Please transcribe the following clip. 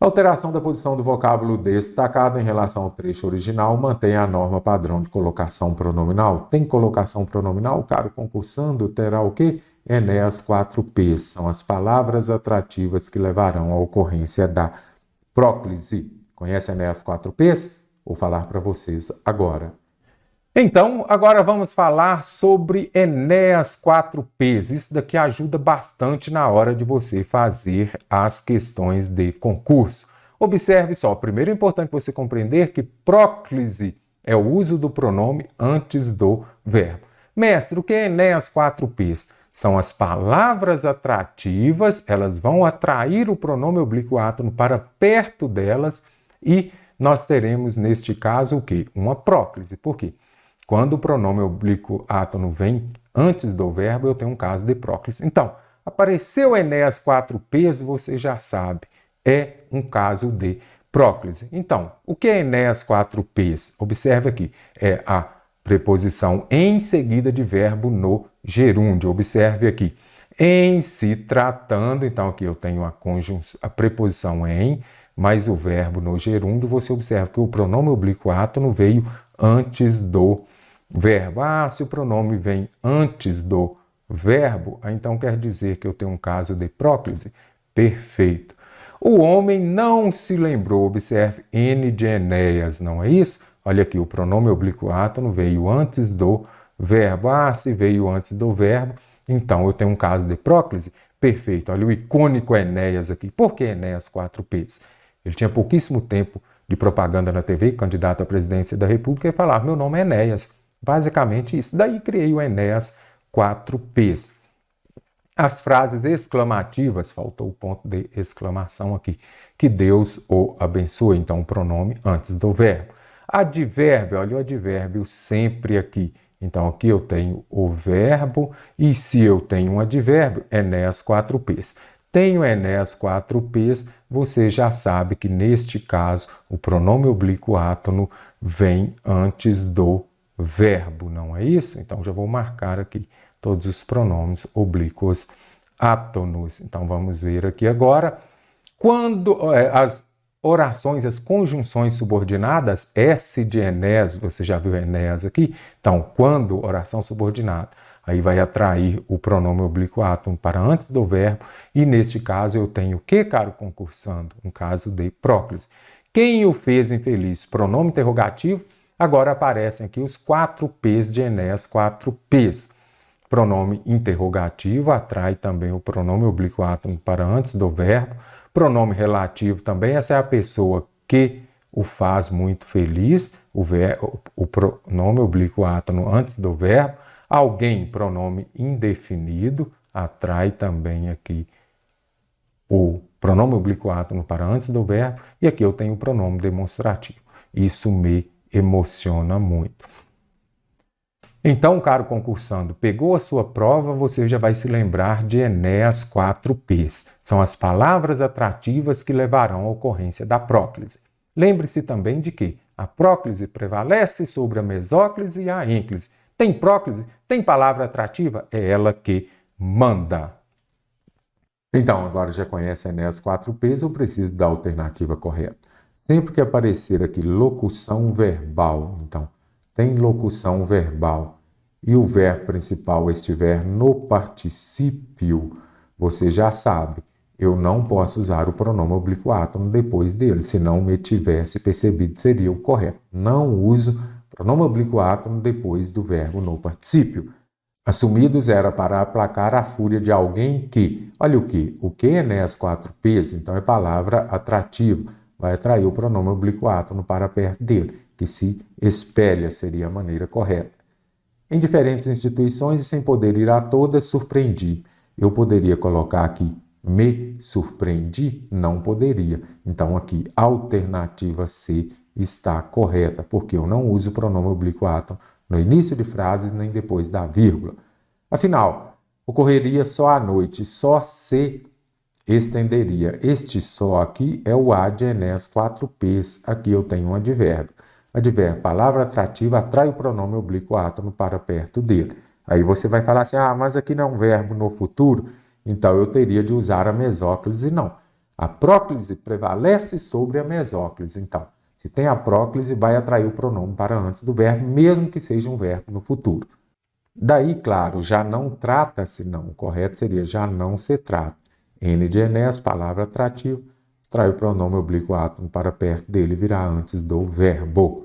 A alteração da posição do vocábulo destacado em relação ao trecho original mantém a norma padrão de colocação pronominal. Tem colocação pronominal, caro concursando, terá o quê? Enéas 4Ps. São as palavras atrativas que levarão à ocorrência da próclise. Conhece Enéas 4Ps? Vou falar para vocês agora. Então, agora vamos falar sobre Enéas 4Ps. Isso daqui ajuda bastante na hora de você fazer as questões de concurso. Observe só, primeiro é importante você compreender que próclise é o uso do pronome antes do verbo. Mestre, o que é Enéas 4Ps? São as palavras atrativas, elas vão atrair o pronome oblíquo átono para perto delas e nós teremos neste caso o quê? Uma próclise. Por quê? Quando o pronome oblíquo átono vem antes do verbo, eu tenho um caso de próclise. Então, apareceu Enéas 4Ps, você já sabe, é um caso de próclise. Então, o que é Enéas 4Ps? Observe aqui, é a preposição em seguida de verbo no gerúndio. Observe aqui, em se tratando, então aqui eu tenho a preposição em, mais o verbo no gerúndio, você observa que o pronome oblíquo átono veio antes do verbo. Ah, se o pronome vem antes do verbo, então quer dizer que eu tenho um caso de próclise? Perfeito. O homem não se lembrou, observe, N de Enéas, não é isso? Olha aqui, o pronome oblíquo átono veio antes do verbo. Ah, se veio antes do verbo, então eu tenho um caso de próclise? Perfeito. Olha o icônico Enéas aqui. Por que Enéas 4Ps? Ele tinha pouquíssimo tempo de propaganda na TV, candidato à presidência da República, e falava, meu nome é Enéas. Basicamente isso. Daí criei o Enéas 4Ps. As frases exclamativas, faltou o ponto de exclamação aqui, que Deus o abençoe, então o pronome antes do verbo. Advérbio, olha o advérbio sempre aqui. Então aqui eu tenho o verbo e se eu tenho um advérbio, Enéas 4Ps. Tenho Enéas 4Ps, você já sabe que neste caso o pronome oblíquo átono vem antes do verbo, não é isso? Então já vou marcar aqui todos os pronomes oblíquos átonos. Então vamos ver aqui agora. Quando as orações, as conjunções subordinadas, S de Enéas, você já viu Enéas aqui? Então, quando oração subordinada, aí vai atrair o pronome oblíquo átono para antes do verbo, e neste caso eu tenho o que, caro concursando? Um caso de próclise. Quem o fez infeliz? Pronome interrogativo. Agora aparecem aqui os 4Ps de Enéas 4Ps. Pronome interrogativo atrai também o pronome oblíquo átono para antes do verbo. Pronome relativo também, essa é a pessoa que o faz muito feliz, o pronome oblíquo átono antes do verbo. Alguém, pronome indefinido, atrai também aqui o pronome oblíquo átono para antes do verbo. E aqui eu tenho o pronome demonstrativo. Isso me emociona muito. Então, caro concursando, pegou a sua prova, você já vai se lembrar de Enéas 4Ps. São as palavras atrativas que levarão à ocorrência da próclise. Lembre-se também de que a próclise prevalece sobre a mesóclise e a ênclise. Tem próclise? Tem palavra atrativa? É ela que manda. Então, agora já conhece Enéas 4Ps, eu preciso da alternativa correta. Sempre que aparecer aqui locução verbal, então, tem locução verbal e o verbo principal estiver no particípio, você já sabe, eu não posso usar o pronome oblíquo átono depois dele, se não me tivesse percebido seria o correto. Não uso pronome oblíquo átono depois do verbo no particípio. Assumidos era para aplacar a fúria de alguém que, olha o que? O que é Enéas 4Ps? Então é palavra atrativa, vai atrair o pronome oblíquo átono para perto dele, que se espelha, seria a maneira correta. Em diferentes instituições e sem poder ir a todas, surpreendi. Eu poderia colocar aqui, me surpreendi? Não poderia. Então aqui, alternativa C está correta, porque eu não uso o pronome oblíquo átono no início de frases nem depois da vírgula. Afinal, ocorreria só à noite, só se estenderia. Este só aqui é o A de Enéas 4Ps. Aqui eu tenho um advérbio. Advérbio, palavra atrativa, atrai o pronome oblíquo átono para perto dele. Aí você vai falar assim, mas aqui não é um verbo no futuro, então eu teria de usar a mesóclise. Não. A próclise prevalece sobre a mesóclise. Então, se tem a próclise, vai atrair o pronome para antes do verbo, mesmo que seja um verbo no futuro. Daí, claro, já não trata-se, não. O correto seria já não se trata. N de Enéas, palavra atrativa, trai o pronome oblíquo átomo para perto dele, virá antes do verbo.